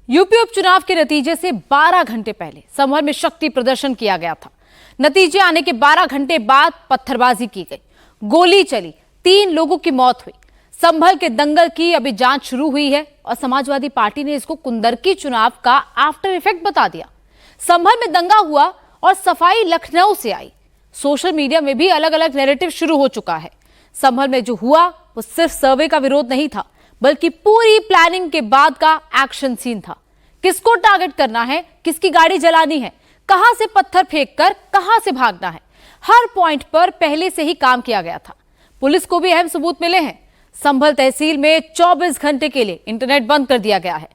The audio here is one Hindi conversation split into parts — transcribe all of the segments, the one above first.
यूपी उपचुनाव के नतीजे से 12 घंटे पहले संभल में शक्ति प्रदर्शन किया गया था। नतीजे आने के 12 घंटे बाद पत्थरबाजी की गई, गोली चली, 3 लोगों की मौत हुई। संभल के दंगल की अभी जांच शुरू हुई है और समाजवादी पार्टी ने इसको कुंदरकी चुनाव का आफ्टर इफेक्ट बता दिया। संभल में दंगा हुआ और सफाई लखनऊ से आई। सोशल मीडिया में भी अलग अलग नैरेटिव शुरू हो चुका है। संभल में जो हुआ वो सिर्फ सर्वे का विरोध नहीं था, बल्कि पूरी प्लानिंग के बाद का एक्शन सीन था। किसको टारगेट करना है, किसकी गाड़ी जलानी है, कहां से पत्थर फेंककर कहां से भागना है, हर पॉइंट पर पहले से ही काम किया गया था। पुलिस को भी अहम सबूत मिले हैं। संभल तहसील में 24 घंटे के लिए इंटरनेट बंद कर दिया गया है।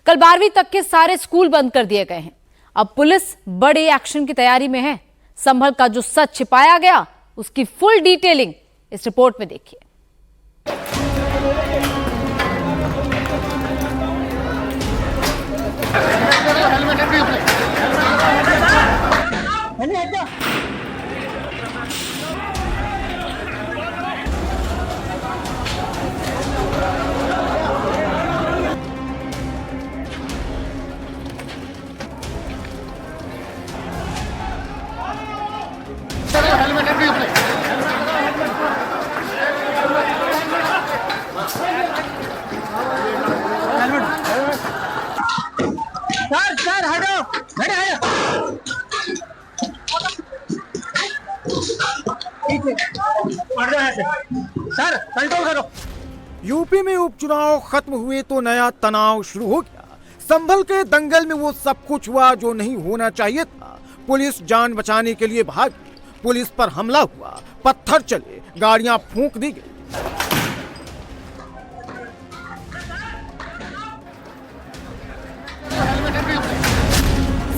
कल 12वीं तक के सारे स्कूल बंद कर दिए गए हैं। अब पुलिस बड़े एक्शन की तैयारी में है। संभल का जो सच छिपाया गया उसकी फुल डिटेलिंग इस रिपोर्ट में देखिए। सर हटो सर कंट्रोल करो। यूपी में उपचुनाव खत्म हुए तो नया तनाव शुरू हो गया। संभल के दंगल में वो सब कुछ हुआ जो नहीं होना चाहिए था। पुलिस जान बचाने के लिए भागी, पुलिस पर हमला हुआ, पत्थर चले, गाड़ियां फूंक दी गई।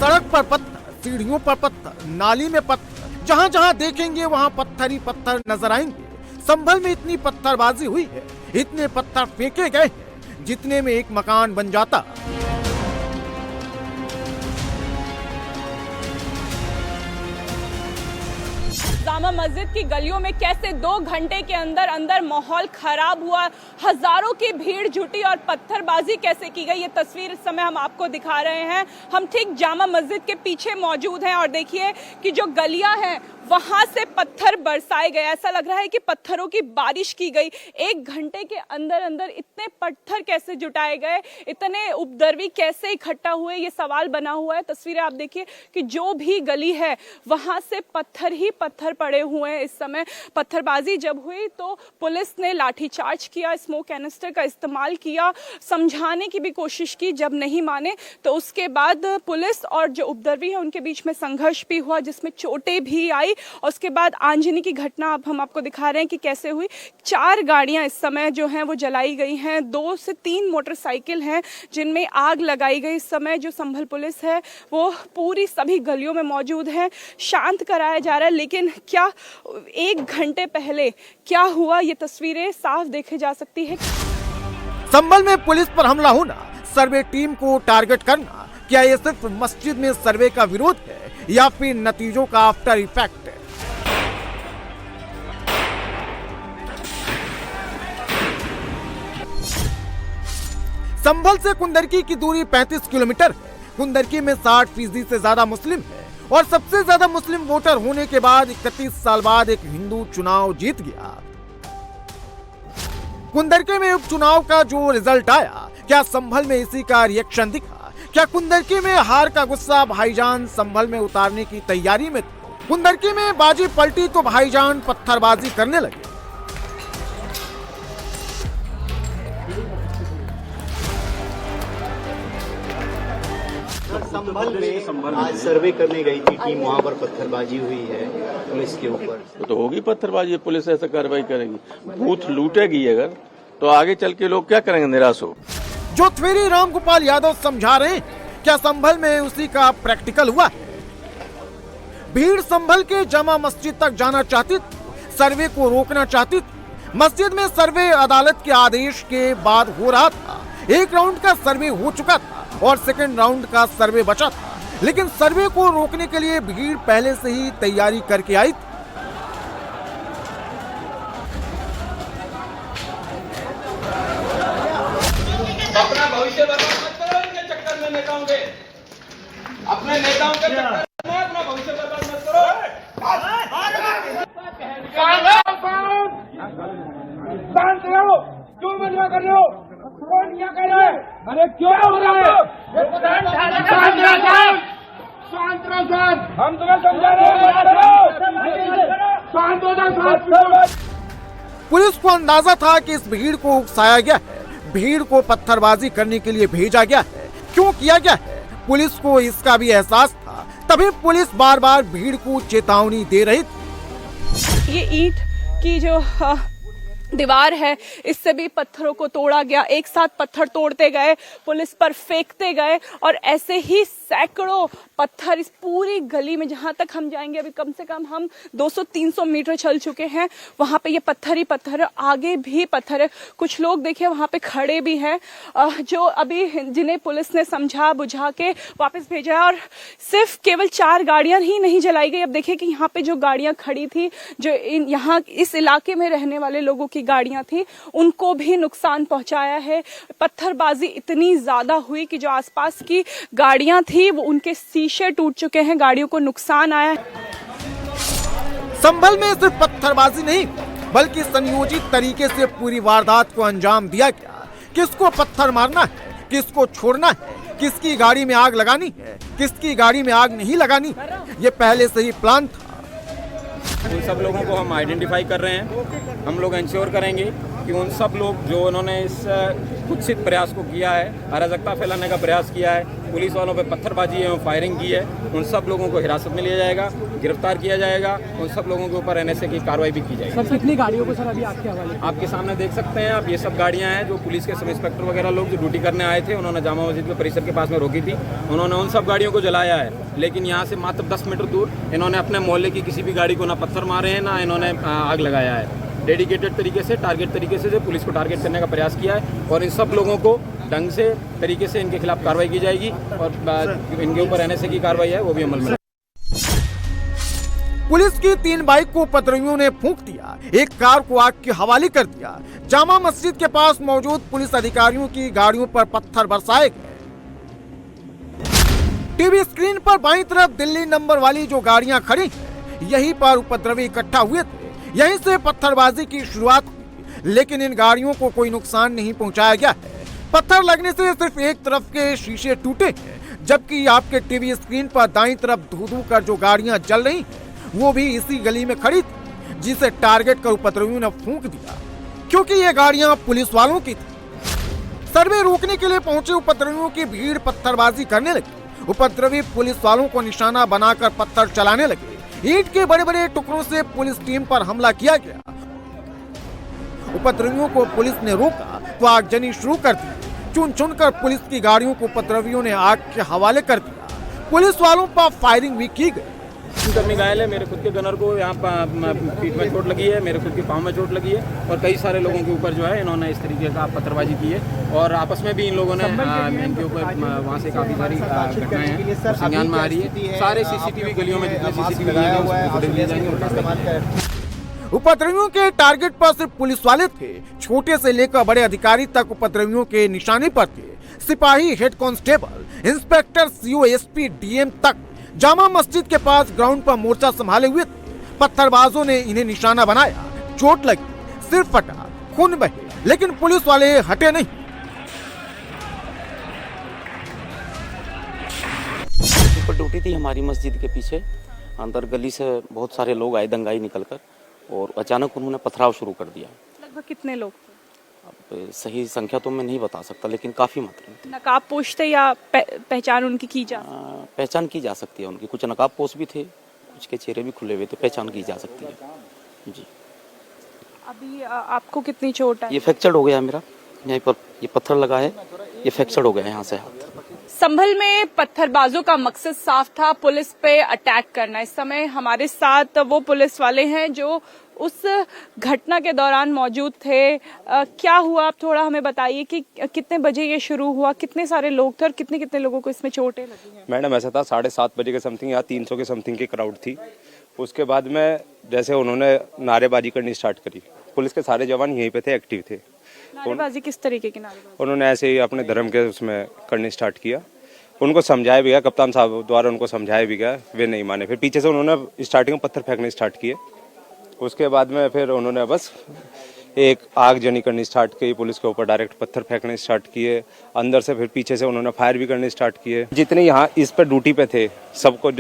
सड़क पर पत्थर, सीढ़ियों पर पत्थर, नाली में पत्थर, जहां जहां देखेंगे वहां पत्थर ही पत्थर नजर आएंगे। संभल में इतनी पत्थरबाजी हुई है, इतने पत्थर फेंके गए हैं जितने में एक मकान बन जाता। जामा मस्जिद की गलियों में कैसे 2 घंटे के अंदर अंदर माहौल खराब हुआ, हजारों की भीड़ जुटी और पत्थरबाजी कैसे की गई, ये तस्वीर इस समय हम आपको दिखा रहे हैं। हम ठीक जामा मस्जिद के पीछे मौजूद हैं और देखिए कि जो गलियां हैं वहां से पत्थर बरसाए गए। ऐसा लग रहा है कि पत्थरों की बारिश की गई। 1 घंटे के अंदर अंदर इतने पत्थर कैसे जुटाए गए, इतने उपद्रवी कैसे इकट्ठा हुए, ये सवाल बना हुआ है। तस्वीरें आप देखिए कि जो भी गली है वहां से पत्थर ही पत्थर पड़े हुए हैं। इस समय पत्थरबाजी जब हुई तो पुलिस ने लाठीचार्ज किया, स्मोक कैनिस्टर का इस्तेमाल किया, समझाने की भी कोशिश की। जब नहीं माने तो उसके बाद पुलिस और जो उपद्रवी है उनके बीच में संघर्ष भी हुआ, जिसमें चोटें भी आई। और उसके बाद आंजनी की घटना अब हम आपको दिखा रहे हैं कि कैसे हुई। 4 गाड़ियां इस समय जो हैं वो जलाई गई हैं, 2 से 3 मोटरसाइकिल हैं जिनमें आग लगाई गई। इस समय जो संभल पुलिस है वो पूरी सभी गलियों में मौजूद है, शांत कराया जा रहा है। लेकिन क्या 1 घंटे पहले क्या हुआ, ये तस्वीरें साफ देखी जा सकती है। संभल में पुलिस पर हमला होना, सर्वे टीम को टारगेट करना, क्या ये सिर्फ मस्जिद में सर्वे का विरोध है या फिर नतीजों का आफ्टर इफेक्ट है? संभल से कुंदरकी की दूरी 35 किलोमीटर है। कुंदरकी में 60% से ज्यादा मुस्लिम है और सबसे ज्यादा मुस्लिम वोटर होने के बाद 31 साल बाद एक हिंदू चुनाव जीत गया। कुंदरकी में उपचुनाव का जो रिजल्ट आया, क्या संभल में इसी का रिएक्शन दिखा? क्या कुंदरकी में हार का गुस्सा भाईजान संभल में उतारने की तैयारी में थे? कुंदरकी में बाजी पलटी तो भाईजान पत्थरबाजी करने लगे। संभल में आज सर्वे करने गई थी टीम, वहाँ पर पत्थरबाजी हुई है पुलिस के ऊपर। तो होगी पत्थरबाजी, पुलिस ऐसा कार्रवाई करेगी, बूथ लूटेगी अगर, तो आगे चल के लोग क्या करेंगे, निराश हो। जो थ्वेरी रामगोपाल यादव समझा रहे हैं, क्या संभल में उसी का प्रैक्टिकल हुआ है? भीड़ संभल के जामा मस्जिद तक जाना चाहती थी, सर्वे को रोकना चाहती थी। मस्जिद में सर्वे अदालत के आदेश के बाद हो रहा था। 1 राउंड का सर्वे हो चुका था और 2nd राउंड का सर्वे बचा था, लेकिन सर्वे को रोकने के लिए भीड़ पहले से ही तैयारी करके आई थी। अपना भविष्य बर्बाद मत करो इनके चक्कर में। नेताओं के चक्कर में अपना भविष्य बर्बाद मत करो। शांत रहो, क्यों मजबूर कर रहे हो? कौन क्या कर रहा है? अरे क्यों हो रहा है? शांत रहो शांत, हम तुम्हें समझा रहे हैं। शांत हो जाओ। पुलिस को अंदाजा था कि इस भीड़ को उकसाया गया है, भीड़ को पत्थरबाजी करने के लिए भेजा गया है। क्यों किया गया है, पुलिस को इसका भी एहसास था, तभी पुलिस बार बार भीड़ को चेतावनी दे रही थी। ये ईंट की जो दीवार है, इससे भी पत्थरों को तोड़ा गया। एक साथ पत्थर तोड़ते गए, पुलिस पर फेंकते गए और ऐसे ही सैकड़ों पत्थर इस पूरी गली में, जहां तक हम जाएंगे अभी कम से कम हम 200-300 मीटर चल चुके हैं, वहां पे ये पत्थर ही पत्थर है, आगे भी पत्थर है। कुछ लोग देखिए वहां पे खड़े भी हैं, जो अभी जिन्हें पुलिस ने समझा बुझा के वापस भेजा है। और सिर्फ केवल 4 गाड़ियां ही नहीं जलाई गई। अब देखिए कि यहाँ पे जो गाड़ियां खड़ी थी, जो यहाँ इस इलाके में रहने वाले लोगों की गाड़ियां थी, उनको भी नुकसान पहुंचाया है। पत्थरबाजी इतनी ज्यादा हुई कि जो आसपास की गाड़ियां थी वो उनके शीशे टूट चुके हैं, गाड़ियों को नुकसान आया है। संभल में सिर्फ पत्थरबाजी नहीं बल्कि संयोजित तरीके से पूरी वारदात को अंजाम दिया गया। किसको पत्थर मारना है, किसको छोड़ना है, किसकी गाड़ी में आग लगानी है, किसकी गाड़ी में आग नहीं लगानी, ये पहले से ही प्लान था। उन सब लोगों को हम आइडेंटिफाई कर रहे हैं। हम लोग इंश्योर करेंगे कि उन सब लोग जो उन्होंने इस कुत्सित प्रयास को किया है, अराजकता फैलाने का प्रयास किया है, पुलिस वालों पे पत्थरबाजी एवं फायरिंग की है, उन सब लोगों को हिरासत में लिया जाएगा, गिरफ्तार किया जाएगा। उन सब लोगों के ऊपर एनएसए की कार्रवाई भी की जाएगी। सर कितनी गाड़ियों को सर अभी आपके हवाले? आपके सामने देख सकते हैं आप, ये सब गाड़ियां हैं जो पुलिस के सब इंस्पेक्टर वगैरह लोग जो ड्यूटी करने आए थे, उन्होंने जामा मस्जिद के परिसर के पास में रोकी थी। उन्होंने उन सब गाड़ियों को जलाया है, लेकिन यहाँ से मात्र 10 मीटर दूर इन्होंने अपने मोहल्ले की किसी भी गाड़ी को ना पत्थर मारे हैं, ना इन्होंने आग लगाया है। डेडिकेटेड तरीके से, टारगेट तरीके से जो पुलिस को टारगेट करने का प्रयास किया है, और इन सब लोगों को ढंग से तरीके से इनके खिलाफ कार्रवाई की जाएगी और इनके ऊपर एनएसए की कार्रवाई है वो भी अमल में। पुलिस की 3 बाइक को उपद्रवियों ने फूंक दिया, एक कार को आग के हवाले कर दिया। जामा मस्जिद के पास मौजूद पुलिस अधिकारियों की गाड़ियों पर पत्थर बरसाए गए। टीवी स्क्रीन पर बाईं तरफ दिल्ली नंबर वाली जो गाड़ियां खड़ी हैं, यहीं पर उपद्रवी इकट्ठा हुए थे, यहीं से पत्थरबाजी की शुरुआत हुई। लेकिन इन गाड़ियों को कोई नुकसान नहीं पहुंचाया गया है। पत्थर लगने से सिर्फ एक तरफ के शीशे टूटे हैं, जबकि आपके टीवी स्क्रीन पर दाईं तरफ धू-धू कर जो गाड़ियां जल रही हैं, वो भी इसी गली में खड़ी थी, जिसे टारगेट कर उपद्रवियों ने फूंक दिया, क्योंकि ये गाड़ियां पुलिस वालों की थी। सर्वे रोकने के लिए पहुंचे उपद्रवियों की भीड़ पत्थरबाजी करने लगी। उपद्रवी पुलिस वालों को निशाना बनाकर पत्थर चलाने लगे। ईंट के बड़े बड़े टुकड़ों से पुलिस टीम पर हमला किया गया। उपद्रवियों को पुलिस ने रोका तो आगजनी शुरू कर दी। चुन चुन कर पुलिस की गाड़ियों को उपद्रवियों ने आग के हवाले कर दिया। पुलिस वालों पर फायरिंग भी की गई। कर्मी घायल है, मेरे खुद के गनर को यहाँ पीठ में चोट लगी है, मेरे खुद के पाँव में चोट लगी है, और कई सारे लोगों के ऊपर जो है इन्होंने इस तरीके का पत्थरबाजी की है। और आपस में भी इन लोगों ने इनके ऊपर वहाँ से काफ़ी सारी घटनाएं हैं संज्ञान में आ रही है। सारे सीसीटीवी गलियों में जितने सीसीटीवी ले जाएंगे। उपद्रवियों के टारगेट पर सिर्फ पुलिस वाले थे, छोटे से लेकर बड़े अधिकारी तक उपद्रवियों के निशाने पर थे। सिपाही, head constable, inspector, CO, SP, DM तक जामा मस्जिद के पास ग्राउंड पर मोर्चा संभाले हुए थे। पत्थरबाजों ने इन्हें निशाना बनाया, चोट लगी, सिर फटा, खून बहे, लेकिन पुलिस वाले हटे नहीं। ड्यूटी थी हमारी मस्जिद के पीछे, अंदर गली से बहुत सारे लोग आए दंगाई निकलकर, और अचानक उन्होंने पथराव शुरू कर दिया। लगभग कितने लोग? अब सही संख्या तो मैं नहीं बता सकता, लेकिन काफी मात्रा में। नकाब पोश थे या पहचान उनकी की जा? पहचान की जा सकती है उनकी, कुछ नकाब पोश भी थे, कुछ के चेहरे भी खुले हुए थे, पहचान की जा सकती है जी। अभी आपको कितनी चोट है? ये फ्रैक्चर हो गया है मेरा, यहीं पर ये पत्थर लगा है, ये फ्रैक्चर हो गया है यहाँ से हाथ। संभल में पत्थरबाजों का मकसद साफ था, पुलिस पे अटैक करना। इस समय हमारे साथ वो पुलिस वाले हैं जो उस घटना के दौरान मौजूद थे। क्या हुआ आप थोड़ा हमें बताइए कि कितने बजे ये शुरू हुआ, कितने सारे लोग थे और कितने कितने लोगों को इसमें चोटें लगी हैं? मैडम ऐसा था 7:30 बजे के समथिंग, यहाँ 300 के समथिंग की क्राउड थी। उसके बाद में जैसे उन्होंने नारेबाजी करनी स्टार्ट करी, पुलिस के सारे जवान यहीं पे थे, एक्टिव थे। नारेबाजी किस तरीके की नारेबाजी? उन्होंने ऐसे ही अपने धर्म के उसमें करनी स्टार्ट किया, उनको समझाया भी गया, कप्तान साहब द्वारा उनको समझाया भी गया, वे नहीं माने। फिर पीछे से उन्होंने स्टार्टिंग में पत्थर फेंकने स्टार्ट किए। उसके बाद में फिर उन्होंने बस एक आगजनी करनी स्टार्ट की, पुलिस के ऊपर डायरेक्ट पत्थर फेंकने स्टार्ट किए अंदर से। फिर पीछे से उन्होंने फायर भी करने स्टार्ट किए। जितने यहाँ इस पर ड्यूटी पे थे सबको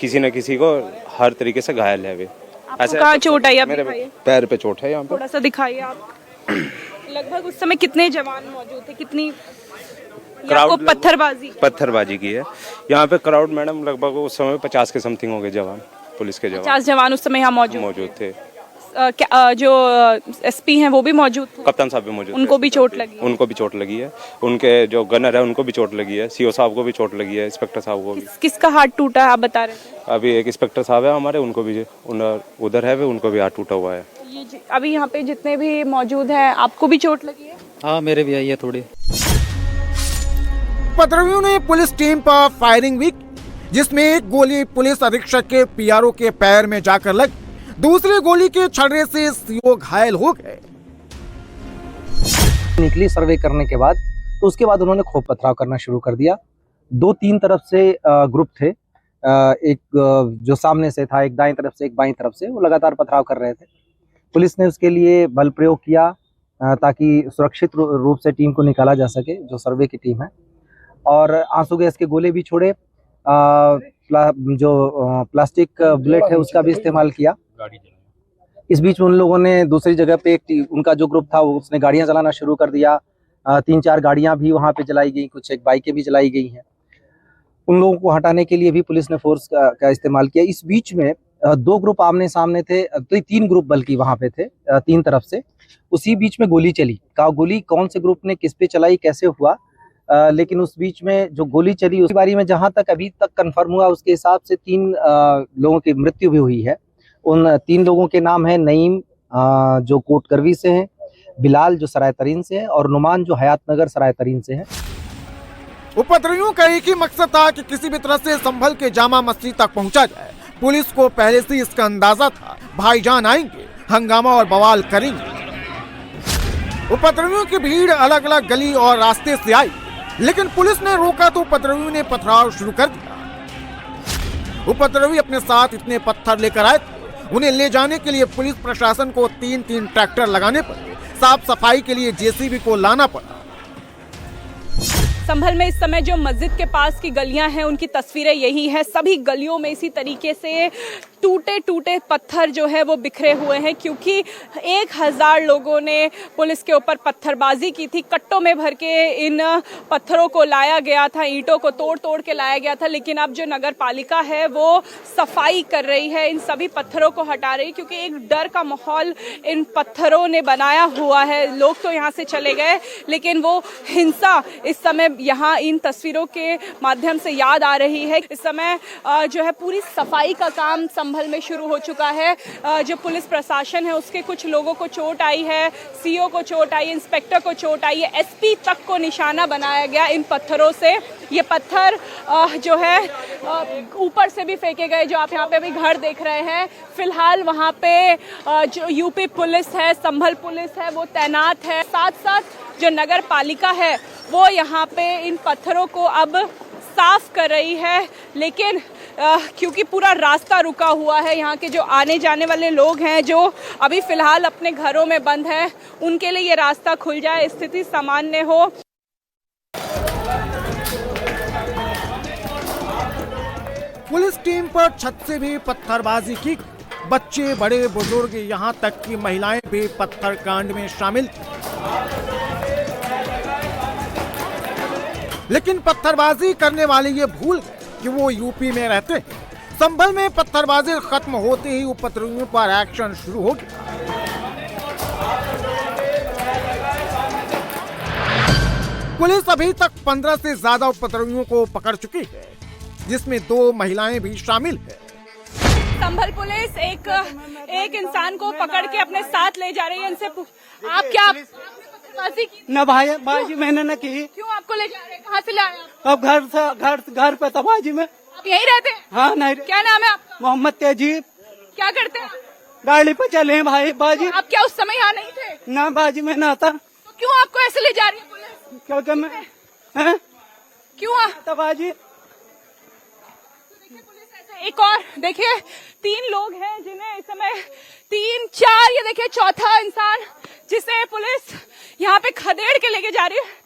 किसी न किसी को हर तरीके से घायल है। वे ऐसे कहाँ चोट आई? मेरे पैर पे चोट है यहाँ पे। थोड़ा सा दिखाइए आप। लगभग उस समय कितने जवान मौजूद थे? कितनी क्राउड पत्थरबाजी की है यहाँ पे क्राउड मैडम? लगभग उस समय 50 के समथिंग हो गए जवान, पुलिस के जवान। 50 जवान उस समय यहाँ मौजूद थे। जो एसपी हैं वो भी मौजूद थे? कप्तान साहब भी मौजूद। उनको भी चोट लगी? उनको भी चोट लगी है। उनके जो गनर है उनको भी चोट लगी है। सीओ साहब को भी चोट लगी है, इंस्पेक्टर साहब को भी। किसका हाथ टूटा है आप बता रहे थे? अभी एक इंस्पेक्टर साहब है हमारे, उनको भी उधर है, उनको भी हाथ टूटा हुआ है। अभी यहाँ पे जितने भी मौजूद हैं आपको भी चोट लगी है? हाँ, मेरे भी आई है थोड़ी। उपद्रवियों ने पुलिस टीम पर फायरिंग भी, जिसमें एक गोली पुलिस अधीक्षक के पीआरओ के पैर में जाकर लगी, दूसरी गोली के छर्रे से सीओ घायल हो गए। निकली सर्वे करने के बाद, तो उसके बाद उन्होंने खूब पथराव करना शुरू कर दिया। 2-3 तरफ से ग्रुप थे, एक जो सामने से था, एक दाईं तरफ से, एक बाईं तरफ से, वो लगातार पथराव कर रहे थे। पुलिस ने उसके लिए बल प्रयोग किया ताकि सुरक्षित रूप से टीम को निकाला जा सके, जो सर्वे की टीम है। और आंसू गैस के गोले भी छोड़े, जो प्लास्टिक बुलेट है उसका भी इस्तेमाल किया। इस बीच उन लोगों ने दूसरी जगह पे उनका जो ग्रुप था उसने गाड़ियां चलाना शुरू कर दिया। 3-4 गाड़ियां भी वहां पे जलाई गई, कुछ एक बाइकें भी जलाई गई हैं। उन लोगों को हटाने के लिए भी पुलिस ने फोर्स का इस्तेमाल किया। इस बीच में 2 ग्रुप आमने सामने थे, तो 3 ग्रुप बल्कि वहां पे थे 3 तरफ से। उसी बीच में गोली चली। गोली कौन से ग्रुप ने किस पे चलाई, कैसे हुआ, लेकिन उस बीच में जो गोली चली उस बारी में जहां तक अभी तक कंफर्म हुआ उसके हिसाब से 3 लोगों की मृत्यु भी हुई है। उन 3 लोगों के नाम है नईम जो कोटकरवी से है, बिलाल जो सराय तरीन से है, और नुमान जो हयात नगर सराय तरीन से है। उपद्रवियों का एक ही मकसद था कि किसी भी तरह से संभल के जामा मस्जिद तक पहुंचा जाए। पुलिस को पहले से इसका अंदाजा था, भाईजान आएंगे, हंगामा और बवाल करेंगे। उपद्रवियों की भीड़ अलग अलग गली और रास्ते से आई, लेकिन पुलिस ने रोका तो उपद्रवियों ने पथराव शुरू कर दिया। उपद्रवी अपने साथ इतने पत्थर लेकर आए थे, उन्हें ले जाने के लिए पुलिस प्रशासन को 3-3 ट्रैक्टर लगाने पड़े, साफ सफाई के लिए जेसीबी को लाना पड़ा। संभल में इस समय जो मस्जिद के पास की गलियां हैं उनकी तस्वीरें यही है। सभी गलियों में इसी तरीके से टूटे टूटे पत्थर जो है वो बिखरे हुए हैं, क्योंकि 1000 लोगों ने पुलिस के ऊपर पत्थरबाजी की थी। कट्टों में भर के इन पत्थरों को लाया गया था, ईंटों को तोड़ तोड़ के लाया गया था। लेकिन अब जो नगर पालिका है वो सफाई कर रही है, इन सभी पत्थरों को हटा रही है, क्योंकि एक डर का माहौल इन पत्थरों ने बनाया हुआ है। लोग तो यहाँ से चले गए, लेकिन वो हिंसा इस समय यहाँ इन तस्वीरों के माध्यम से याद आ रही है। इस समय जो है पूरी सफाई का काम संभल में शुरू हो चुका है। जो पुलिस प्रशासन है उसके कुछ लोगों को चोट आई है, सीओ को चोट आई है, इंस्पेक्टर को चोट आई है, एसपी तक को निशाना बनाया गया इन पत्थरों से। ये पत्थर जो है ऊपर से भी फेंके गए, जो आप यहाँ पे अभी घर देख रहे हैं। फिलहाल वहाँ पे जो यूपी पुलिस है, संभल पुलिस है, वो तैनात है। साथ साथ जो नगर पालिका है वो यहाँ पे इन पत्थरों को अब साफ कर रही है। लेकिन क्योंकि पूरा रास्ता रुका हुआ है, यहाँ के जो आने जाने वाले लोग हैं जो अभी फिलहाल अपने घरों में बंद हैं, उनके लिए ये रास्ता खुल जाए, स्थिति सामान्य हो। पुलिस टीम पर छत से भी पत्थरबाजी की। बच्चे, बड़े, बुजुर्ग, यहाँ तक कि महिलाएं भी पत्थर कांड में शामिल थी। लेकिन पत्थरबाजी करने वाले ये भूल गए कि वो यूपी में रहते हैं। संभल में पत्थरबाजी खत्म होते ही उपद्रवियों पर एक्शन शुरू हो गया। पुलिस अभी तक 15 से ज्यादा उपद्रवियों को पकड़ चुकी है, जिसमें 2 महिलाएं भी शामिल है। संभल पुलिस एक इंसान को पकड़ के अपने साथ ले जा रही है। इनसे आप क्या न बाजी मैंने न की। क्यों आपको ले जा रहे हैं? कहाँ से ले आए? अब घर पे था बाजी में। आप यहीं रहते हैं? हाँ, नहीं। क्या नाम है आपका? मोहम्मद तेजीब। क्या करते हैं? गाड़ी पे चले हैं भाई। बाजी आप क्या उस समय यहाँ नहीं थे? ना बाजी में ना था। तो क्यों आपको ऐसे ले जा रही है पुलिस? क्योंकि मैं क्यों बाजी एक और देखिए 3 लोग हैं जिन्हें इस समय 3, 4 ये देखिए चौथा इंसान जिसे पुलिस यहाँ पे खदेड़ के लेके जा रही है।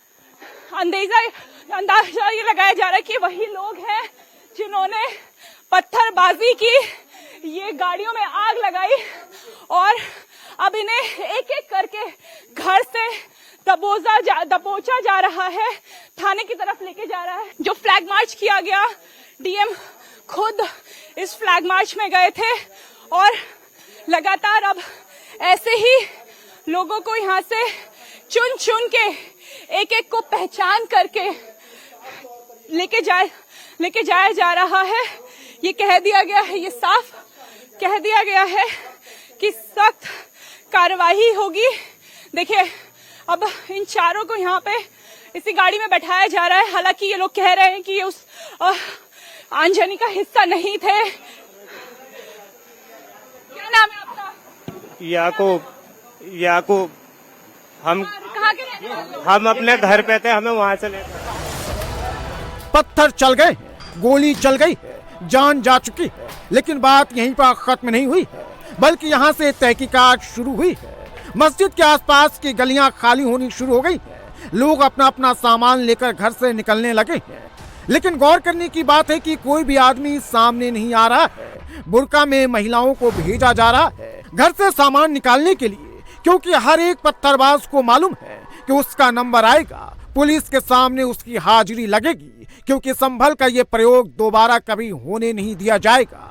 अंदाजा ये लगाया जा रहा है कि वही लोग हैं जिन्होंने पत्थरबाजी की, ये गाड़ियों में आग लगाई और अब इन्हें एक एक करके घर से दबोचा जा रहा है, थाने की तरफ लेके जा रहा है। जो फ्लैग मार्च किया गया, डीएम खुद इस फ्लैग मार्च में गए थे और लगातार अब ऐसे ही लोगों को यहाँ से चुन चुन के एक एक को पहचान करके लेके जाया जा रहा है। ये कह दिया गया है, ये साफ कह दिया गया है कि सख्त कार्रवाई होगी। देखिए अब इन चारों को यहाँ पे इसी गाड़ी में बैठाया जा रहा है। हालांकि ये लोग कह रहे हैं कि ये उस आंजनी का हिस्सा नहीं थे। क्या नाम है आपका? याकूब। हम कहाँ के रहने वाले हो? हम अपने घर पे थे, हमें वहाँ से ले। पत्थर चल गए, गोली चल गई, जान जा चुकी है, लेकिन बात यहीं पर खत्म नहीं हुई है, बल्कि यहाँ से तहकीकात शुरू हुई है। मस्जिद के आसपास की गलियां खाली होनी शुरू हो गई है। लोग अपना अपना सामान लेकर घर से निकलने लगे हैं। लेकिन गौर करने की बात है कि कोई भी आदमी सामने नहीं आ रहा है। बुर्का में महिलाओं को भेजा जा रहा है घर से सामान निकालने के लिए, क्योंकि हर एक पत्थरबाज को मालूम है कि उसका नंबर आएगा, पुलिस के सामने उसकी हाजिरी लगेगी, क्योंकि संभल का ये प्रयोग दोबारा कभी होने नहीं दिया जाएगा।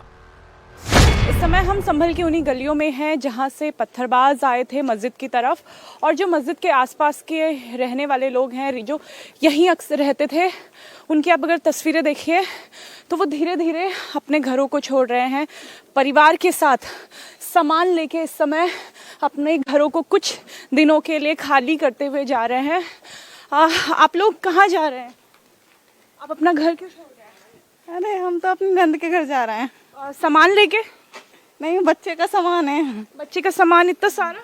इस समय हम संभल की उन्हीं गलियों में हैं जहां से पत्थरबाज आए थे मस्जिद की तरफ, और जो मस्जिद के आसपास के रहने वाले लोग हैं जो यहीं अक्सर रहते थे, उनकी आप अगर तस्वीरें देखिए तो वो धीरे धीरे अपने घरों को छोड़ रहे हैं, परिवार के साथ सामान लेके इस समय अपने घरों को कुछ दिनों के लिए खाली करते हुए जा रहे हैं। आप लोग कहाँ जा रहे हैं? आप अपना घर क्यों छोड़ रहे हैं? अरे हम तो अपने नंद के घर जा रहे हैं। सामान लेके? नहीं, बच्चे का सामान है। बच्चे का सामान इतना सारा?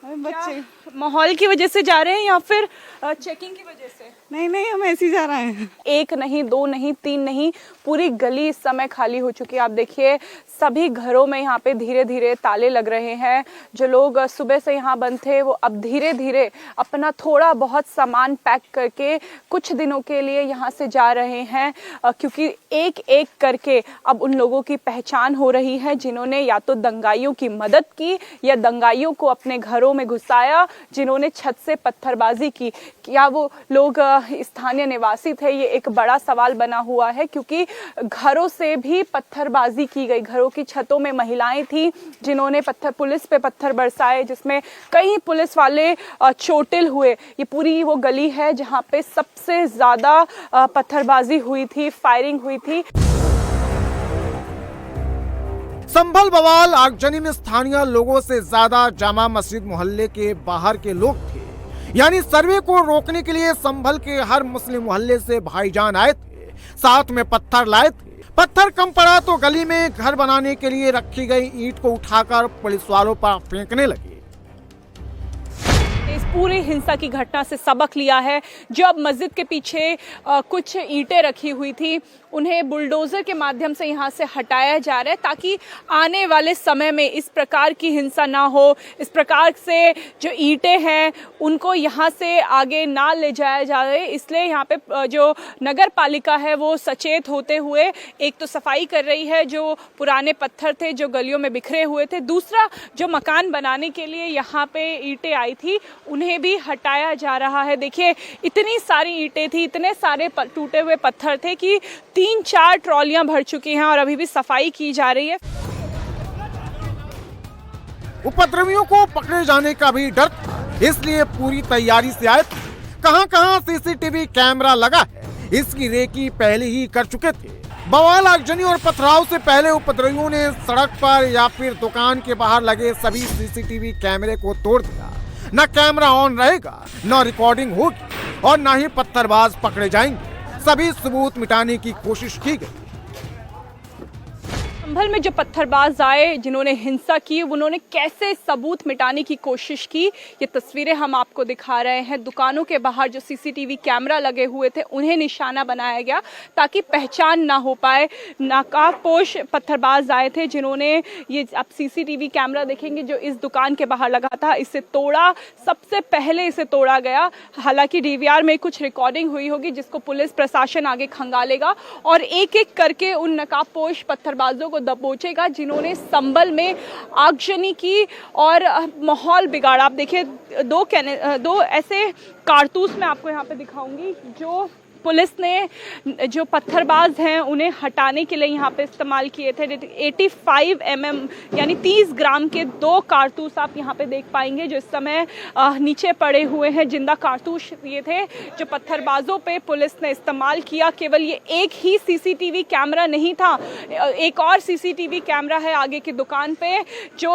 अरे बच्चे माहौल की वजह से जा रहे हैं या फिर चेकिंग की वजह से? नहीं, हम ऐसे ही जा रहे हैं। 1 नहीं, 2 नहीं, 3 नहीं, पूरी गली इस समय खाली हो चुकी है। आप देखिए सभी घरों में यहाँ पे धीरे धीरे ताले लग रहे हैं। जो लोग सुबह से यहाँ बंद थे वो अब धीरे धीरे अपना थोड़ा बहुत सामान पैक करके कुछ दिनों के लिए यहाँ से जा रहे हैं, क्योंकि एक एक करके अब उन लोगों की पहचान हो रही है जिन्होंने या तो दंगाइयों की मदद की या दंगाइयों को अपने घरों में घुसाया, जिन्होंने छत से पत्थरबाजी की। क्या वो लोग स्थानीय निवासी थे? ये एक बड़ा सवाल बना हुआ है, क्योंकि घरों से भी पत्थरबाजी की गई। घरों की छतों में महिलाएं थी जिन्होंने पुलिस पे पत्थर बरसाए, जिसमें कई पुलिस वाले चोटिल हुए। ये पूरी वो गली है जहां पे सबसे ज्यादा पत्थरबाजी हुई थी, फायरिंग हुई थी। संभल बवाल आगजनी में स्थानीय लोगों से ज्यादा जामा मस्जिद मोहल्ले के बाहर के लोग थे। यानी सर्वे को रोकने के लिए संभल के हर मुस्लिम मोहल्ले से भाईजान आए थे, साथ में पत्थर लाए थे। पत्थर कम पड़ा तो गली में घर बनाने के लिए रखी गई ईंट को उठाकर पुलिस वालों पर फेंकने लगे। इस पूरी हिंसा की घटना से सबक लिया है। जो अब मस्जिद के पीछे कुछ ईंटें रखी हुई थी, उन्हें बुलडोजर के माध्यम से यहाँ से हटाया जा रहा है, ताकि आने वाले समय में इस प्रकार की हिंसा ना हो। इस प्रकार से जो ईंटें हैं उनको यहाँ से आगे ना ले जाया जाए, इसलिए यहाँ पे जो नगर पालिका है वो सचेत होते हुए एक तो सफाई कर रही है जो पुराने पत्थर थे जो गलियों में बिखरे हुए थे, दूसरा जो मकान बनाने के लिए यहाँ पे ईंटें आई थी उन्हें भी हटाया जा रहा है। देखिए इतनी सारी ईंटें थी, इतने सारे टूटे हुए पत्थर थे कि 3-4 ट्रॉलियां भर चुकी हैं और अभी भी सफाई की जा रही है। उपद्रवियों को पकड़े जाने का भी डर, इसलिए पूरी तैयारी से आए थे। कहां-कहां सीसीटीवी कैमरा लगा है, इसकी रेकी पहले ही कर चुके थे। बवाल आगजनी और पथराव से पहले उपद्रवियों ने सड़क पर या फिर दुकान के बाहर लगे सभी सीसीटीवी कैमरे को तोड़ दिया। न कैमरा ऑन रहेगा, न रिकॉर्डिंग होगी और न ही पत्थरबाज पकड़े जाएंगे। सभी सबूत मिटाने की कोशिश की गई। संभल में जो पत्थरबाज आए, जिन्होंने हिंसा की, उन्होंने कैसे सबूत मिटाने की कोशिश की, ये तस्वीरें हम आपको दिखा रहे हैं। दुकानों के बाहर जो सीसीटीवी कैमरा लगे हुए थे उन्हें निशाना बनाया गया ताकि पहचान ना हो पाए। नकाबपोश पत्थरबाज आए थे जिन्होंने, ये आप सीसीटीवी कैमरा देखेंगे जो इस दुकान के बाहर लगा था, इसे तोड़ा, सबसे पहले इसे तोड़ा गया। हालांकि डीवीआर में कुछ रिकॉर्डिंग हुई होगी जिसको पुलिस प्रशासन आगे खंगालेगा और एक एक करके उन नकाबपोश पत्थरबाजों को दबोचेगा जिन्होंने संभल में आगजनी की और माहौल बिगाड़ा। आप देखिए दो ऐसे कारतूस मैं आपको यहाँ पे दिखाऊंगी जो पुलिस ने, जो पत्थरबाज हैं उन्हें हटाने के लिए यहाँ पे इस्तेमाल किए थे। 85 mm यानी 30 ग्राम के 2 कारतूस आप यहाँ पे देख पाएंगे जो इस समय नीचे पड़े हुए हैं। जिंदा कारतूस ये थे जो पत्थरबाजों पे पुलिस ने इस्तेमाल किया। केवल ये एक ही सीसीटीवी कैमरा नहीं था, एक और सीसीटीवी कैमरा है आगे की दुकान पे जो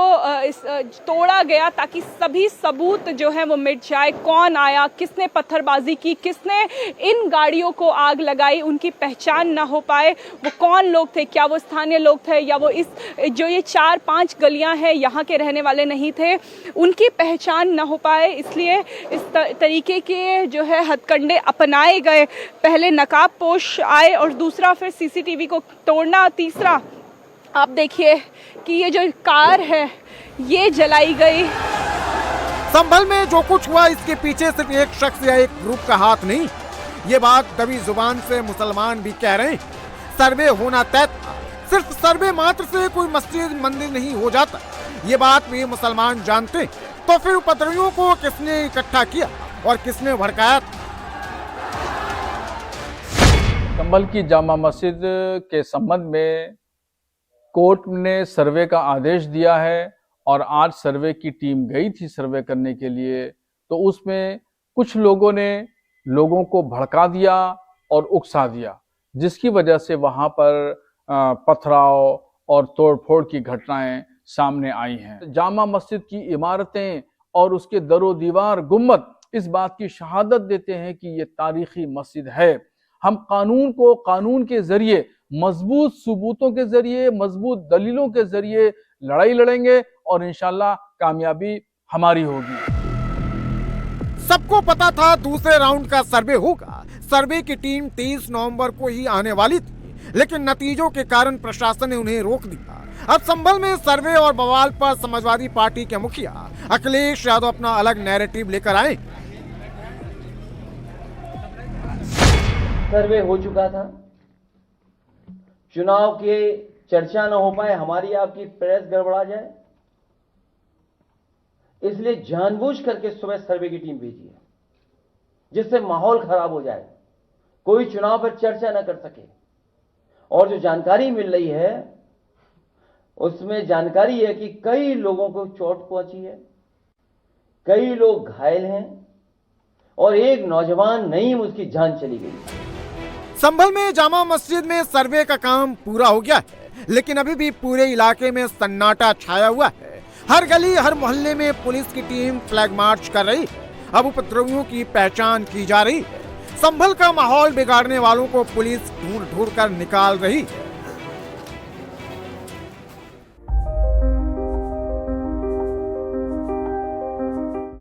तोड़ा गया ताकि सभी सबूत जो है वो मिट जाए। कौन आया, किसने पत्थरबाजी की, किसने इन गाड़ियों को आग लगाई, उनकी पहचान ना हो पाए। वो कौन लोग थे, क्या वो स्थानीय लोग थे या वो इस जो ये 4-5 गलियां हैं यहाँ के रहने वाले नहीं थे, उनकी पहचान ना हो पाए। इसलिए इस तरीके के जो है हथकंडे अपनाए गए। पहले नकाबपोश आए और दूसरा फिर सीसीटीवी को तोड़ना, तीसरा आप देखिए कि ये जो कार है ये जलाई गई। संभल में जो कुछ हुआ इसके पीछे सिर्फ एक शख्स या एक ग्रुप का हाथ नहीं, ये बात दबी जुबान से मुसलमान भी कह रहे हैं। सर्वे होना तय था, सिर्फ सर्वे मात्र से कोई मस्जिद मंदिर नहीं हो जाता, ये बात भी मुसलमान जानते। तो फिर उपद्रवियों को किसने इकट्ठा किया और किसने भड़काया? संभल की जामा मस्जिद के संबंध में कोर्ट ने सर्वे का आदेश दिया है और आज सर्वे की टीम गई थी सर्वे करने के लिए। तो उसमें कुछ लोगों ने लोगों को भड़का दिया और उकसा दिया, जिसकी वजह से वहां पर पथराव और तोड़फोड़ की घटनाएं सामने आई हैं। जामा मस्जिद की इमारतें और उसके दरो दीवार, गुम्बद इस बात की शहादत देते हैं कि ये तारीखी मस्जिद है। हम कानून को कानून के जरिए, मजबूत सबूतों के जरिए, मजबूत दलीलों के जरिए लड़ाई लड़ेंगे और इंशाल्लाह कामयाबी हमारी होगी। सबको पता था दूसरे राउंड का सर्वे होगा। सर्वे की टीम 23 नवंबर को ही आने वाली थी, लेकिन नतीजों के कारण प्रशासन ने उन्हें रोक दिया। अब संभल में सर्वे और बवाल पर समाजवादी पार्टी के मुखिया अखिलेश यादव अपना अलग नैरेटिव लेकर आए। सर्वे हो चुका था, चुनाव के चर्चा न हो पाए, हमारी आपकी प्रेस गड़बड़ा जाए, इसलिए जानबूझ करके सुबह सर्वे की टीम भेजी है जिससे माहौल खराब हो जाए, कोई चुनाव पर चर्चा न कर सके। और जो जानकारी मिल रही है उसमें जानकारी है कि कई लोगों को चोट पहुंची है, कई लोग घायल हैं और एक नौजवान नईम उसकी जान चली गई। संभल में जामा मस्जिद में सर्वे का काम पूरा हो गया है, लेकिन अभी भी पूरे इलाके में सन्नाटा छाया हुआ है। हर गली हर मोहल्ले में पुलिस की टीम फ्लैग मार्च कर रही है। अब उपद्रवियों की पहचान की जा रही है। संभल का माहौल बिगाड़ने वालों को पुलिस ढूंढ कर निकाल रही है।